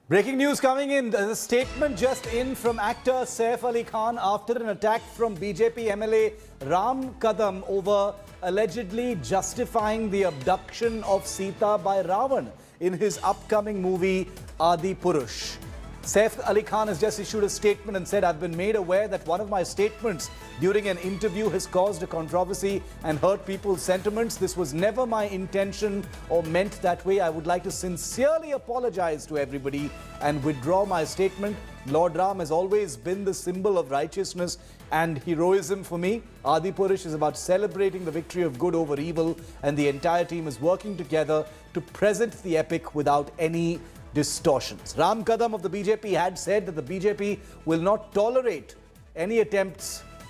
Breaking news coming in. There's a statement just in from actor Saif Ali Khan after an attack from BJP MLA Ram Kadam over allegedly justifying the abduction of Sita by Ravan in his upcoming movie Adipurush. Saif Ali Khan has just issued a statement and said, "I've been made aware that one of my statements during an interview has caused a controversy and hurt people's sentiments. This was never my intention or meant that way. I would like to sincerely apologize to everybody and withdraw my statement. Lord Ram has always been the symbol of righteousness and heroism for me. Adipurush is about celebrating the victory of good over evil, and the entire team is working together to present the epic without any distortions." Ram Kadam of the BJP had said that the BJP will not tolerate any attempts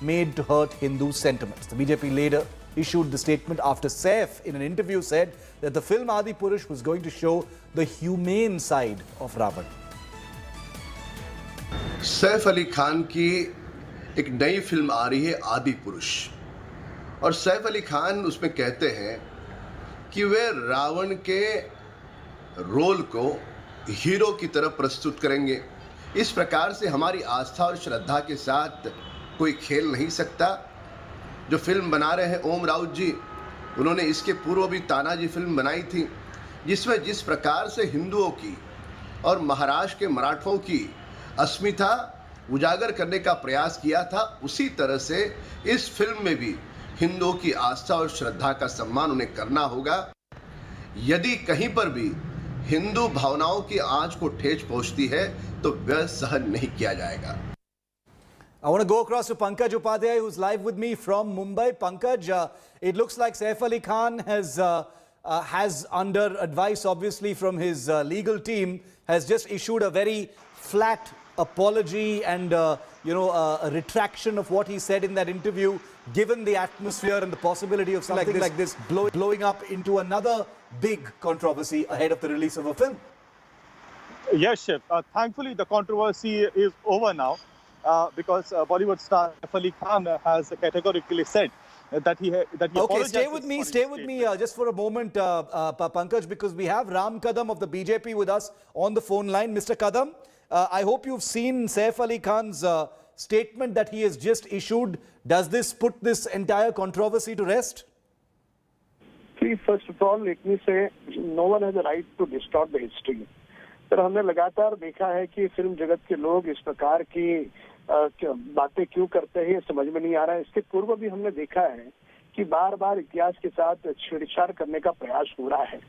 made to hurt Hindu sentiments. The BJP leader issued the statement after Saif in an interview said that the film Adipurush was going to show the humane side of Ravan. Saif Ali Khan की एक नई film आ रही है आदिपुरुष, और सैफ अली खान उसमें कहते हैं कि वे रावण के रोल को हीरो की तरह प्रस्तुत करेंगे। इस प्रकार से हमारी आस्था और श्रद्धा के साथ कोई खेल नहीं सकता। जो फिल्म बना रहे हैं ओम राउत जी, उन्होंने इसके पूर्व भी तानाजी फिल्म बनाई थी, जिसमें जिस प्रकार से हिंदुओं की और महाराष्ट्र के मराठों की अस्मिता उजागर करने का प्रयास किया था, उसी तरह से इस फिल्म में भी हिंदुओं की आस्था और श्रद्धा का सम्मान उन्हें करना होगा। यदि कहीं पर भी हिंदू भावनाओं की आंच को ठेस पहुंचती है तो वह सहन नहीं किया जाएगा। I want to go across to Pankaj Upadhyay, who's live with me from Mumbai. Pankaj, it looks like Saif Ali Khan has under advice, obviously, from his legal team, has just issued a very flat apology and, a retraction of what he said in that interview, given the atmosphere and the possibility of something like this blowing up into another big controversy ahead of the release of a film. Yes, Shiv. Thankfully, the controversy is over now. Because Bollywood star Saif Ali Khan has categorically said that he okay, stay with me just for a moment, Pankaj, because we have Ram Kadam of the BJP with us on the phone line. Mr. Kadam, I hope you've seen Saif Ali Khan's statement that he has just issued. Does this put this entire controversy to rest? See, first of all, let me say, no one has a right to distort the history. Sir, हमने लगातार देखा है कि film जगत के लोग इस प्रकार की बातें क्यों करते हैं, ये समझ में नहीं आ रहा है। इसके पूर्व भी हमने देखा है कि बार बार इतिहास के साथ छेड़छाड़ करने का प्रयास हो रहा है।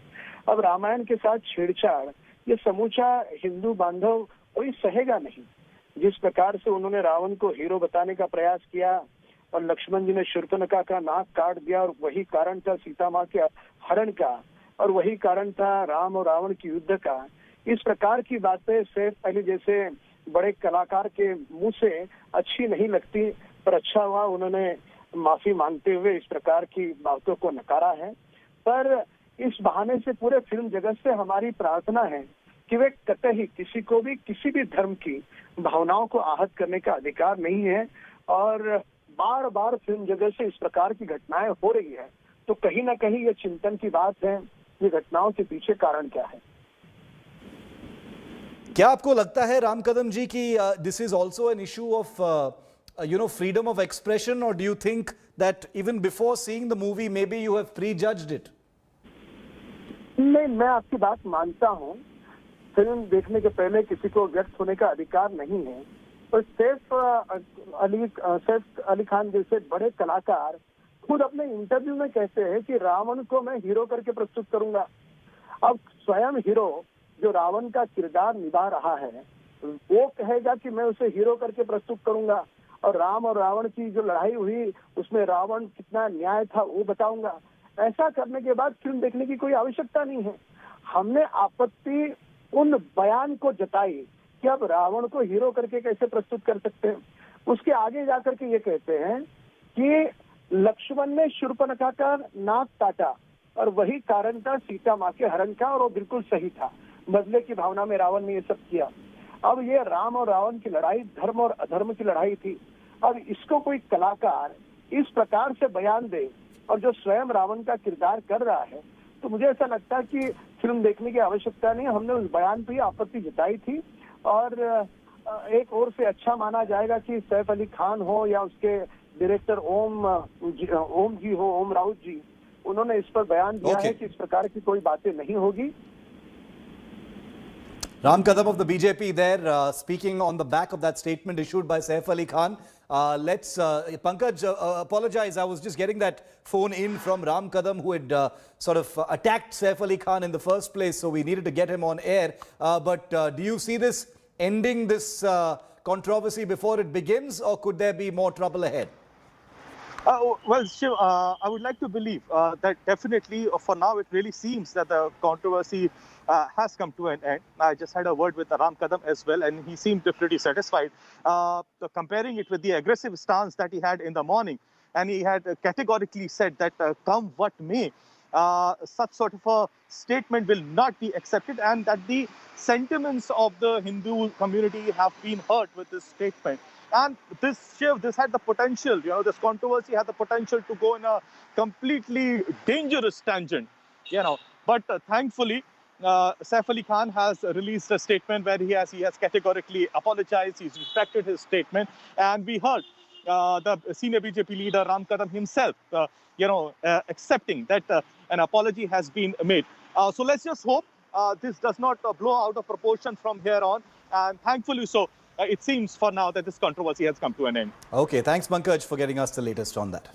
अब रामायण के साथ छेड़छाड़ ये समूचा हिंदू बांधव कोई सहेगा नहीं। जिस प्रकार से उन्होंने रावण को हीरो बताने का प्रयास किया और लक्ष्मण जी ने शूर्पणखा का नाक काट दिया, और वही कारण था सीता माँ के हरण का, और वही कारण था राम और रावण की युद्ध का। इस प्रकार की बातें सैफ अली जैसे बड़े कलाकार के मुंह से अच्छी नहीं लगती, पर अच्छा हुआ उन्होंने माफी मांगते हुए इस प्रकार की बातों को नकारा है। पर इस बहाने से पूरे फिल्म जगत से हमारी प्रार्थना है कि वे कतई किसी को भी किसी भी धर्म की भावनाओं को आहत करने का अधिकार नहीं है, और बार बार फिल्म जगत से इस प्रकार की घटनाएं हो रही है, तो कहीं ना कहीं ये चिंतन की बात है, ये घटनाओं के पीछे कारण क्या है। क्या आपको लगता है राम कदम जी कि this is also an issue of freedom of expression, और do you think that even before seeing the movie maybe you have prejudged it? नहीं, मैं आपकी बात मानता हूँ। फिल्म देखने के पहले किसी को व्यक्त होने का अधिकार नहीं है, पर सैफ अली खान जैसे बड़े कलाकार खुद अपने इंटरव्यू में कहते हैं कि रावण को मैं हीरो करके प्रस्तुत करूंगा। अब स्वयं हीरो जो रावण का किरदार निभा रहा है, वो कहेगा कि मैं उसे हीरो करके प्रस्तुत करूंगा, और रावण की जो लड़ाई हुई उसमें रावण कितना न्याय था वो बताऊंगा। ऐसा करने के बाद फिल्म देखने की कोई आवश्यकता नहीं है। हमने आपत्ति उन बयान को जताई कि अब रावण को हीरो करके कैसे प्रस्तुत कर सकते हैं। उसके आगे जाकर के ये कहते हैं कि लक्ष्मण ने शूर्पणखा का नाक काटा और वही कारण था सीता माँ के हरण का, और वो बिल्कुल सही था। बदले की भावना में रावण ने ये सब किया। अब ये राम और रावण की लड़ाई धर्म और अधर्म की लड़ाई थी। अब इसको कोई कलाकार इस प्रकार से बयान दे, और जो स्वयं रावण का किरदार कर रहा है, तो मुझे ऐसा लगता है कि फिल्म देखने की आवश्यकता नहीं। हमने उस बयान पर आपत्ति जताई थी और एक ओर से अच्छा माना जाएगा कि सैफ अली खान हो या उसके डायरेक्टर ओम जी हो, ओम राउत जी, उन्होंने इस पर बयान दिया है कि इस प्रकार की कोई बातें नहीं होगी। Ram Kadam of the BJP there speaking on the back of that statement issued by Saif Ali Khan. Let's, Pankaj, apologize. I was just getting that phone in from Ram Kadam who had sort of attacked Saif Ali Khan in the first place. So we needed to get him on air. But do you see this ending this controversy before it begins, or could there be more trouble ahead? Well, Shiv, I would like to believe that definitely for now it really seems that the controversy has come to an end. I just had a word with Ram Kadam as well, and he seemed pretty satisfied. Comparing it with the aggressive stance that he had in the morning, and he had categorically said that come what may, such sort of a statement will not be accepted, and that the sentiments of the Hindu community have been hurt with this statement. And this had the potential, this controversy had the potential to go in a completely dangerous tangent, But thankfully, Saif Ali Khan has released a statement where he has categorically apologized. He's retracted his statement, and we heard the senior BJP leader Ram Kadam himself, accepting that an apology has been made. So let's just hope this does not blow out of proportion from here on, and thankfully so. It seems for now that this controversy has come to an end. Okay, thanks Pankaj for getting us the latest on that.